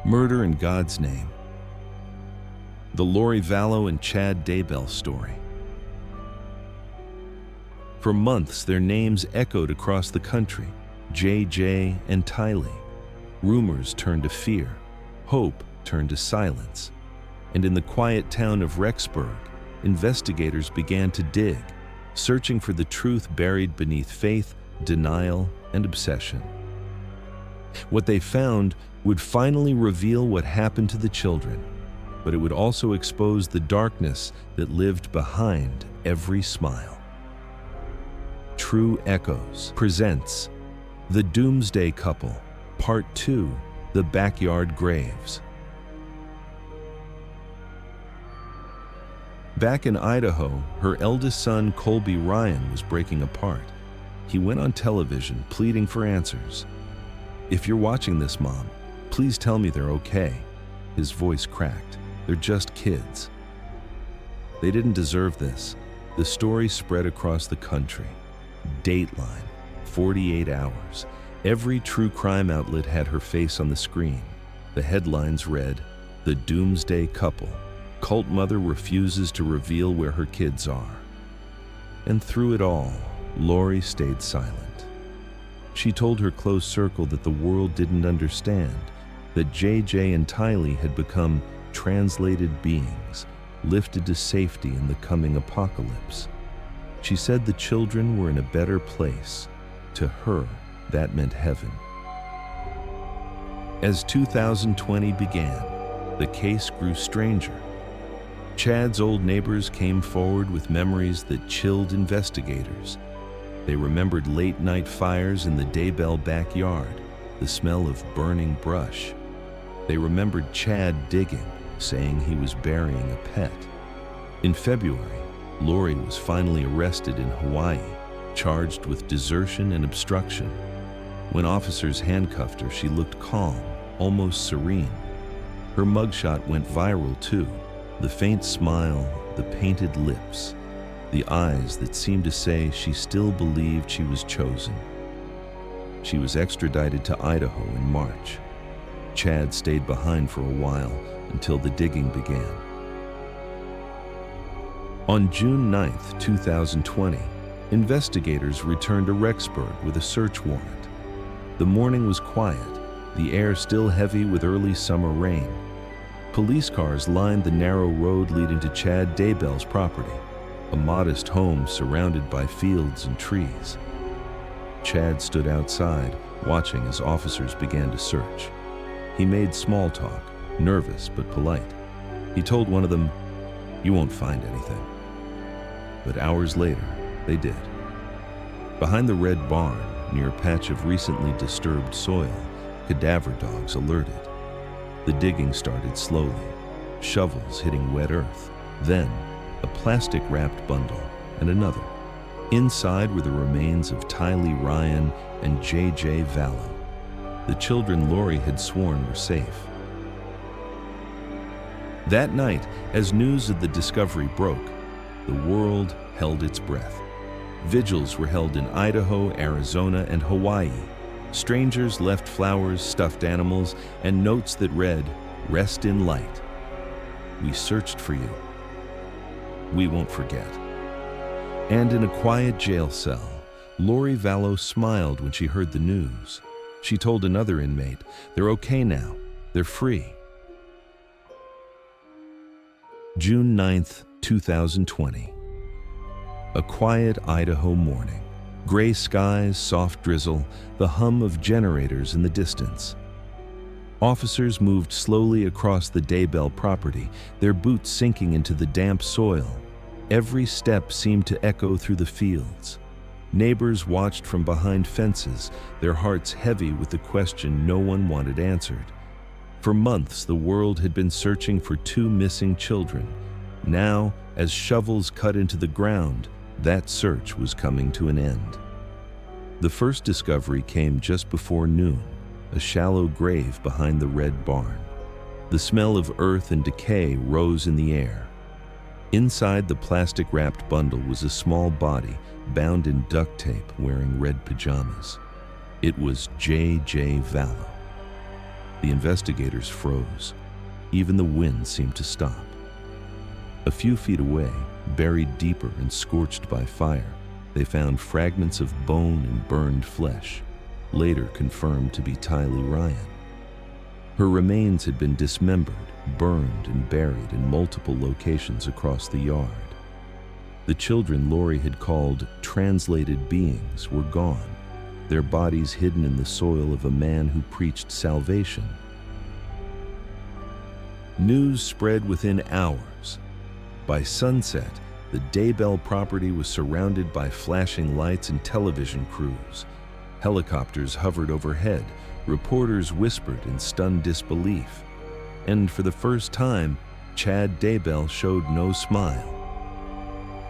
Murder in God's Name. The Lori Vallow and Chad Daybell story. For months, their names echoed across the country, JJ and Tylee. Rumors turned to fear, hope turned to silence, and in the quiet town of Rexburg, investigators began to dig, searching for the truth buried beneath faith, denial, and obsession. What they found would finally reveal what happened to the children, but it would also expose the darkness that lived behind every smile. True Echoes presents The Doomsday Couple, Part 2, The Backyard Graves. Back in Idaho, her eldest son, Colby Ryan, was breaking apart. He went on television pleading for answers. "If you're watching this, Mom, please tell me they're okay." His voice cracked. "They're just kids." They didn't deserve this. The story spread across the country. Dateline, 48 Hours. Every true crime outlet had her face on the screen. The headlines read, "The Doomsday Couple. Cult mother refuses to reveal where her kids are." And through it all, Lori stayed silent. She told her close circle that the world didn't understand, that JJ and Tylee had become translated beings, lifted to safety in the coming apocalypse. She said the children were in a better place. To her, that meant heaven. As 2020 began, the case grew stranger. Chad's old neighbors came forward with memories that chilled investigators. They remembered late-night fires in the Daybell backyard, the smell of burning brush. They remembered Chad digging, saying he was burying a pet. In February, Lori was finally arrested in Hawaii, charged with desertion and obstruction. When officers handcuffed her, she looked calm, almost serene. Her mugshot went viral too. The faint smile, the painted lips, the eyes that seemed to say she still believed she was chosen. She was extradited to Idaho in March. Chad stayed behind for a while until the digging began. On June 9th, 2020, investigators returned to Rexburg with a search warrant. The morning was quiet, the air still heavy with early summer rain. Police cars lined the narrow road leading to Chad Daybell's property, a modest home surrounded by fields and trees. Chad stood outside, watching as officers began to search. He made small talk, nervous but polite. He told one of them, "You won't find anything." But hours later, they did. Behind the red barn, near a patch of recently disturbed soil, cadaver dogs alerted. The digging started slowly, shovels hitting wet earth, then a plastic-wrapped bundle, and another. Inside were the remains of Tylee Ryan and JJ Vallow, the children Lori had sworn were safe. That night, as news of the discovery broke, the world held its breath. Vigils were held in Idaho, Arizona, and Hawaii. Strangers left flowers, stuffed animals, and notes that read, "Rest in light. We searched for you. We won't forget." And in a quiet jail cell, Lori Vallow smiled when she heard the news. She told another inmate, "They're okay now. They're free." June 9th, 2020. A quiet Idaho morning. Gray skies, soft drizzle, the hum of generators in the distance. Officers moved slowly across the Daybell property, their boots sinking into the damp soil. Every step seemed to echo through the fields. Neighbors watched from behind fences, their hearts heavy with the question no one wanted answered. For months, the world had been searching for two missing children. Now, as shovels cut into the ground, that search was coming to an end. The first discovery came just before noon, a shallow grave behind the red barn. The smell of earth and decay rose in the air. Inside the plastic-wrapped bundle was a small body, bound in duct tape, wearing red pajamas. It was JJ Vallow. The investigators froze. Even the wind seemed to stop. A few feet away, buried deeper and scorched by fire, they found fragments of bone and burned flesh, later confirmed to be Tylee Ryan. Her remains had been dismembered, burned, and buried in multiple locations across the yard. The children Lori had called translated beings were gone, their bodies hidden in the soil of a man who preached salvation. News spread within hours. By sunset, the Daybell property was surrounded by flashing lights and television crews. Helicopters hovered overhead, reporters whispered in stunned disbelief. And for the first time, Chad Daybell showed no smile.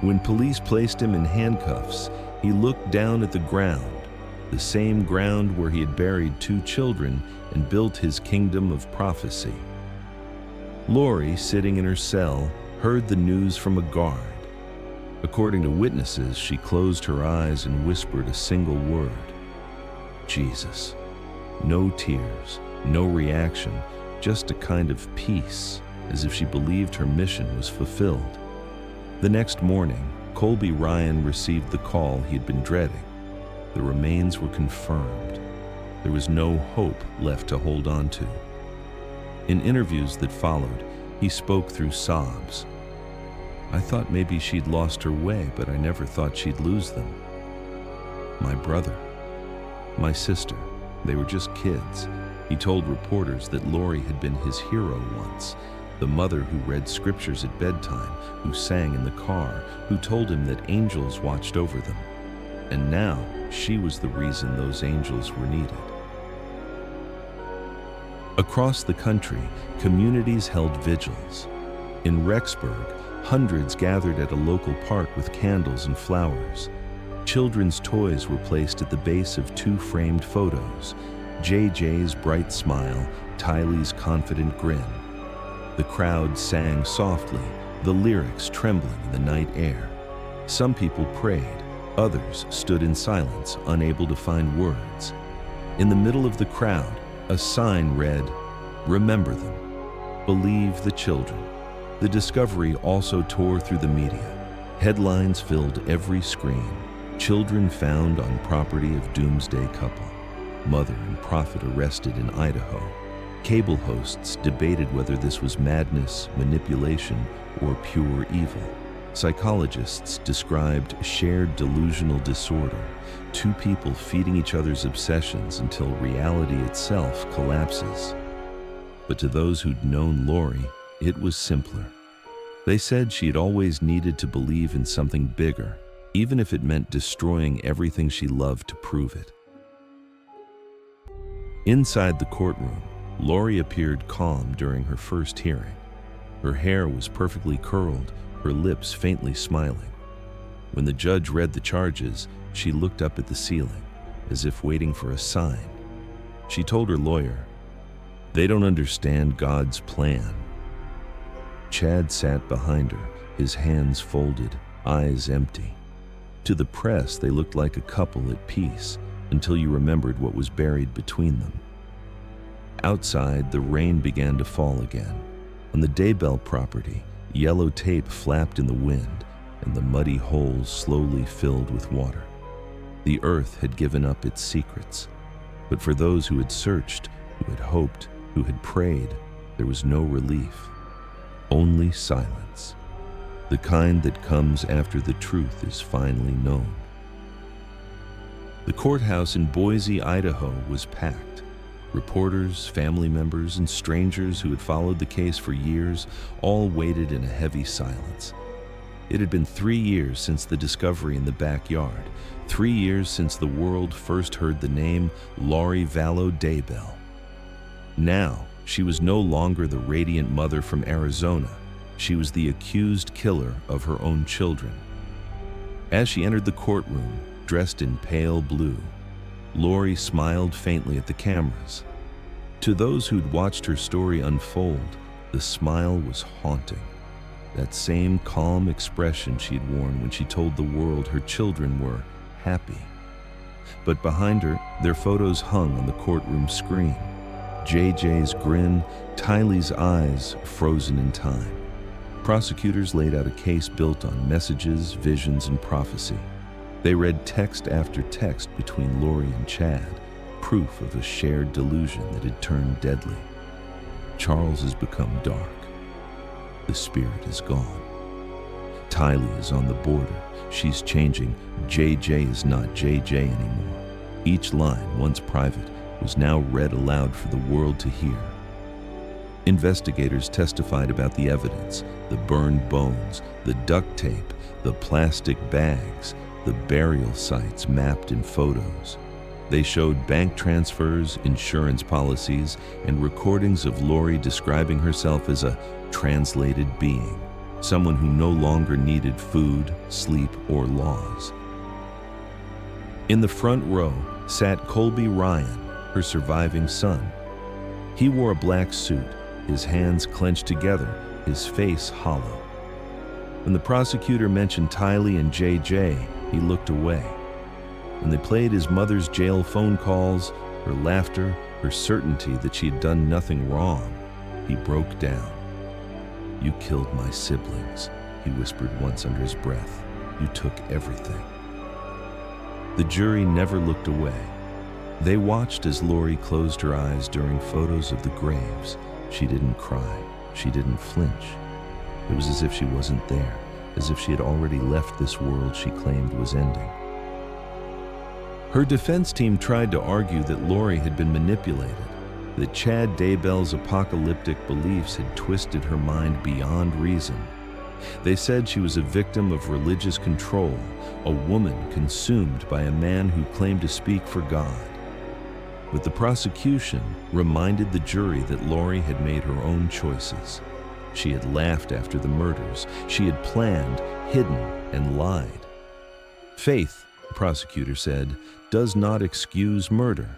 When police placed him in handcuffs, he looked down at the ground, the same ground where he had buried 2 children and built his kingdom of prophecy. Lori, sitting in her cell, heard the news from a guard. According to witnesses, she closed her eyes and whispered a single word: Jesus. No tears, no reaction, just a kind of peace, as if she believed her mission was fulfilled. The next morning, Colby Ryan received the call he had been dreading. The remains were confirmed. There was no hope left to hold on to. In interviews that followed, he spoke through sobs. I thought maybe she'd lost her way, but I never thought she'd lose them. My brother, my sister, they were just kids. He told reporters that Lori had been his hero once, the mother who read scriptures at bedtime, who sang in the car, who told him that angels watched over them. And now, she was the reason those angels were needed. Across the country, communities held vigils. In Rexburg, hundreds gathered at a local park with candles and flowers. Children's toys were placed at the base of 2 framed photos: JJ's bright smile, Tylee's confident grin. The crowd sang softly, the lyrics trembling in the night air. Some people prayed, others stood in silence, unable to find words. In the middle of the crowd, a sign read, "Remember them. Believe the children." The discovery also tore through the media. Headlines filled every screen. Children found on property of Doomsday couple. Mother and prophet arrested in Idaho. Cable hosts debated whether this was madness, manipulation, or pure evil. Psychologists described shared delusional disorder, 2 people feeding each other's obsessions until reality itself collapses. But to those who'd known Lori, it was simpler. They said she had always needed to believe in something bigger, even if it meant destroying everything she loved to prove it. Inside the courtroom, Lori appeared calm during her first hearing. Her hair was perfectly curled, her lips faintly smiling. When the judge read the charges, she looked up at the ceiling, as if waiting for a sign. She told her lawyer, "They don't understand God's plan." Chad sat behind her, his hands folded, eyes empty. To the press, they looked like a couple at peace, until you remembered what was buried between them. Outside, the rain began to fall again. On the Daybell property, yellow tape flapped in the wind, and the muddy holes slowly filled with water. The earth had given up its secrets. But for those who had searched, who had hoped, who had prayed, there was no relief. Only silence. The kind that comes after the truth is finally known. The courthouse in Boise, Idaho was packed. Reporters, family members, and strangers who had followed the case for years all waited in a heavy silence. It had been 3 years since the discovery in the backyard, 3 years since the world first heard the name Lori Vallow Daybell. Now, she was no longer the radiant mother from Arizona. She was the accused killer of her own children. As she entered the courtroom, dressed in pale blue, Lori smiled faintly at the cameras. To those who'd watched her story unfold, the smile was haunting. That same calm expression she'd worn when she told the world her children were happy. But behind her, their photos hung on the courtroom screen. JJ's grin, Tylee's eyes frozen in time. Prosecutors laid out a case built on messages, visions, and prophecy. They read text after text between Lori and Chad, proof of a shared delusion that had turned deadly. Charles has become dark. The spirit is gone. Tylee is on the border. She's changing. JJ is not JJ anymore. Each line, once private, was now read aloud for the world to hear. Investigators testified about the evidence, the burned bones, the duct tape, the plastic bags, the burial sites mapped in photos. They showed bank transfers, insurance policies, and recordings of Lori describing herself as a translated being, someone who no longer needed food, sleep, or laws. In the front row sat Colby Ryan, her surviving son. He wore a black suit, his hands clenched together, his face hollow. When the prosecutor mentioned Tylee and JJ, he looked away. When they played his mother's jail phone calls, her laughter, her certainty that she had done nothing wrong, he broke down. "You killed my siblings," he whispered once under his breath. "You took everything." The jury never looked away. They watched as Lori closed her eyes during photos of the graves. She didn't cry. She didn't flinch. It was as if she wasn't there, as if she had already left this world she claimed was ending. Her defense team tried to argue that Lori had been manipulated, that Chad Daybell's apocalyptic beliefs had twisted her mind beyond reason. They said she was a victim of religious control, a woman consumed by a man who claimed to speak for God. But the prosecution reminded the jury that Lori had made her own choices. She had laughed after the murders. She had planned, hidden, and lied. Faith, the prosecutor said, does not excuse murder.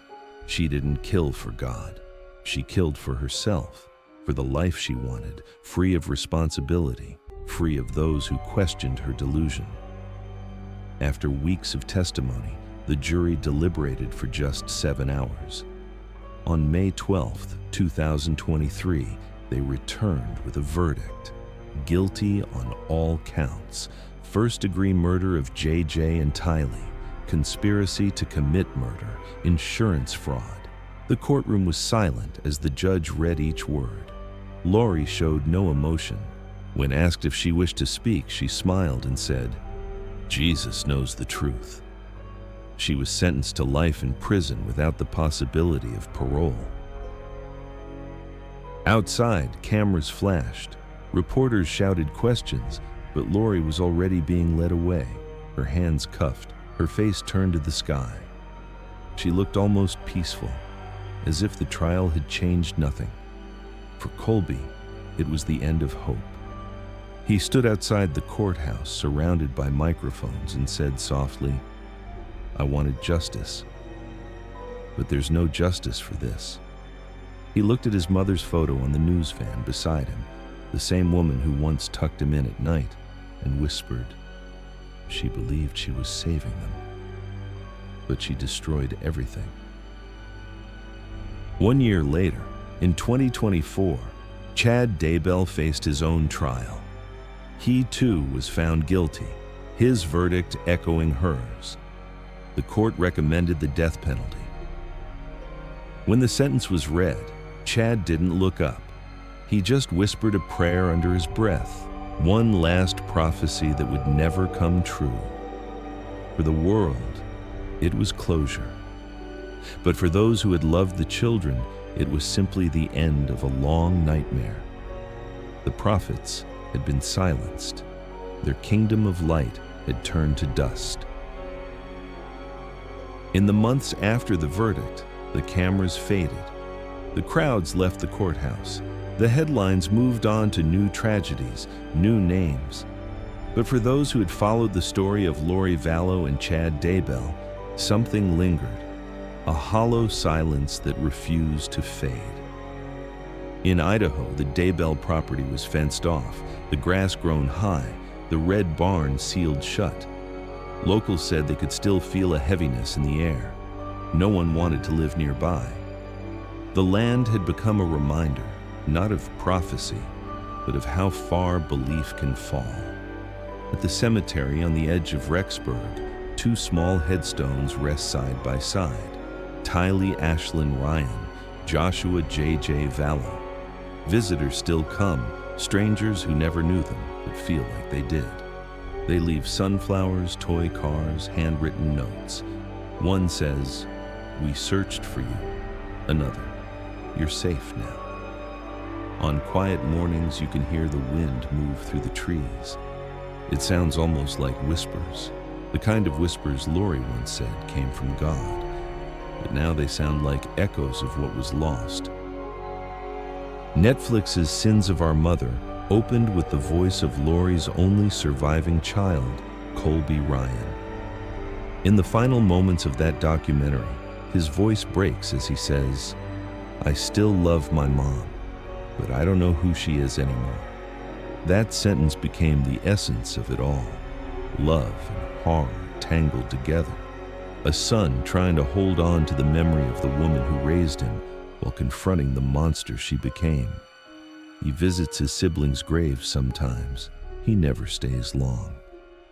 She didn't kill for God. She killed for herself, for the life she wanted, free of responsibility, free of those who questioned her delusion. After weeks of testimony, the jury deliberated for just 7 hours. On May 12, 2023, they returned with a verdict. Guilty on all counts. First-degree murder of JJ and Tylee, conspiracy to commit murder, insurance fraud. The courtroom was silent as the judge read each word. Lori showed no emotion. When asked if she wished to speak, she smiled and said, "Jesus knows the truth." She was sentenced to life in prison without the possibility of parole. Outside, cameras flashed. Reporters shouted questions, but Lori was already being led away, her hands cuffed, her face turned to the sky. She looked almost peaceful, as if the trial had changed nothing. For Colby, it was the end of hope. He stood outside the courthouse, surrounded by microphones, and said softly, "I wanted justice, but there's no justice for this." He looked at his mother's photo on the news van beside him, the same woman who once tucked him in at night, and whispered, "She believed she was saving them, but she destroyed everything." 1 year later, in 2024, Chad Daybell faced his own trial. He too was found guilty, his verdict echoing hers. The court recommended the death penalty. When the sentence was read, Chad didn't look up. He just whispered a prayer under his breath, one last prophecy that would never come true. For the world, it was closure. But for those who had loved the children, it was simply the end of a long nightmare. The prophets had been silenced. Their kingdom of light had turned to dust. In the months after the verdict, the cameras faded. The crowds left the courthouse. The headlines moved on to new tragedies, new names. But for those who had followed the story of Lori Vallow and Chad Daybell, something lingered, a hollow silence that refused to fade. In Idaho, the Daybell property was fenced off, the grass grown high, the red barn sealed shut. Locals said they could still feel a heaviness in the air. No one wanted to live nearby. The land had become a reminder, not of prophecy, but of how far belief can fall. At the cemetery on the edge of Rexburg, two small headstones rest side by side. Tylee Ashlyn Ryan, Joshua JJ Vallow. Visitors still come, strangers who never knew them but feel like they did. They leave sunflowers, toy cars, handwritten notes. One says, "We searched for you." Another, "You're safe now." On quiet mornings, you can hear the wind move through the trees. It sounds almost like whispers, the kind of whispers Lori once said came from God. But now they sound like echoes of what was lost. Netflix's Sins of Our Mother opened with the voice of Lori's only surviving child, Colby Ryan. In the final moments of that documentary, his voice breaks as he says, "I still love my mom, but I don't know who she is anymore." That sentence became the essence of it all. Love and horror tangled together. A son trying to hold on to the memory of the woman who raised him while confronting the monster she became. He visits his siblings' graves sometimes. He never stays long.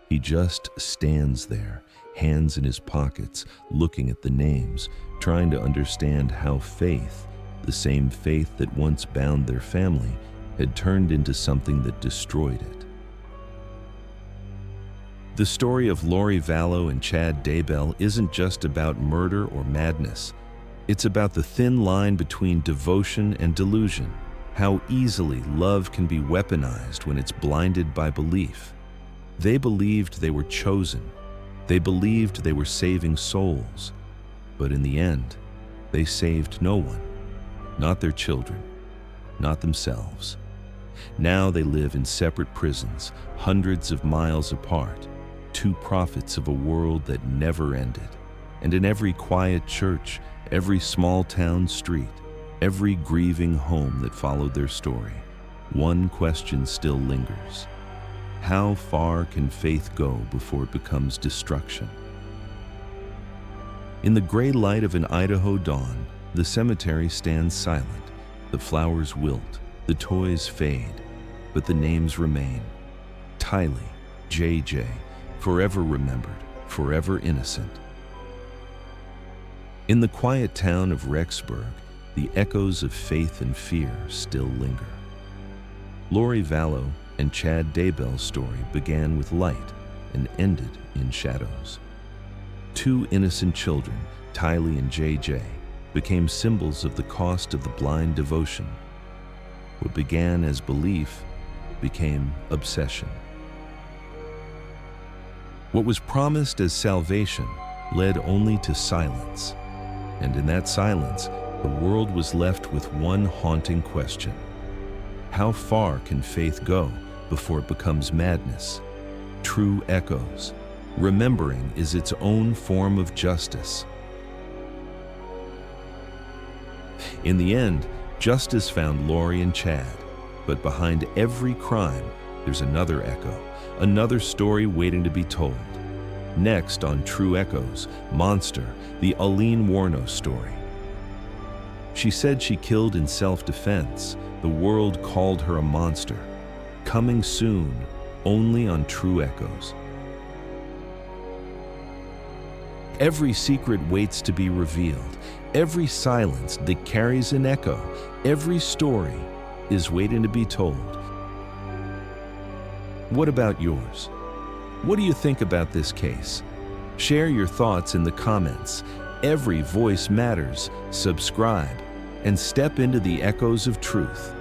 He just stands there, hands in his pockets, looking at the names, trying to understand how faith, the same faith that once bound their family, had turned into something that destroyed it. The story of Lori Vallow and Chad Daybell isn't just about murder or madness. It's about the thin line between devotion and delusion, how easily love can be weaponized when it's blinded by belief. They believed they were chosen. They believed they were saving souls. But in the end, they saved no one. Not their children, not themselves. Now they live in separate prisons, hundreds of miles apart, two prophets of a world that never ended. And in every quiet church, every small town street, every grieving home that followed their story, one question still lingers. How far can faith go before it becomes destruction? In the gray light of an Idaho dawn, the cemetery stands silent. The flowers wilt, the toys fade, but the names remain. Tylee, JJ, forever remembered, forever innocent. In the quiet town of Rexburg, the echoes of faith and fear still linger. Lori Vallow and Chad Daybell's story began with light and ended in shadows. Two innocent children, Tylee and JJ, became symbols of the cost of the blind devotion. What began as belief became obsession. What was promised as salvation led only to silence. And in that silence, the world was left with one haunting question. How far can faith go before it becomes madness? True echoes. Remembering is its own form of justice. In the end, justice found Lori and Chad. But behind every crime, there's another echo, another story waiting to be told. Next on True Echoes, Monster, the Aline Warno story. She said she killed in self-defense. The world called her a monster. Coming soon, only on True Echoes. Every secret waits to be revealed. Every silence that carries an echo, every story is waiting to be told. What about yours? What do you think about this case? Share your thoughts in the comments. Every voice matters. Subscribe and step into the echoes of truth.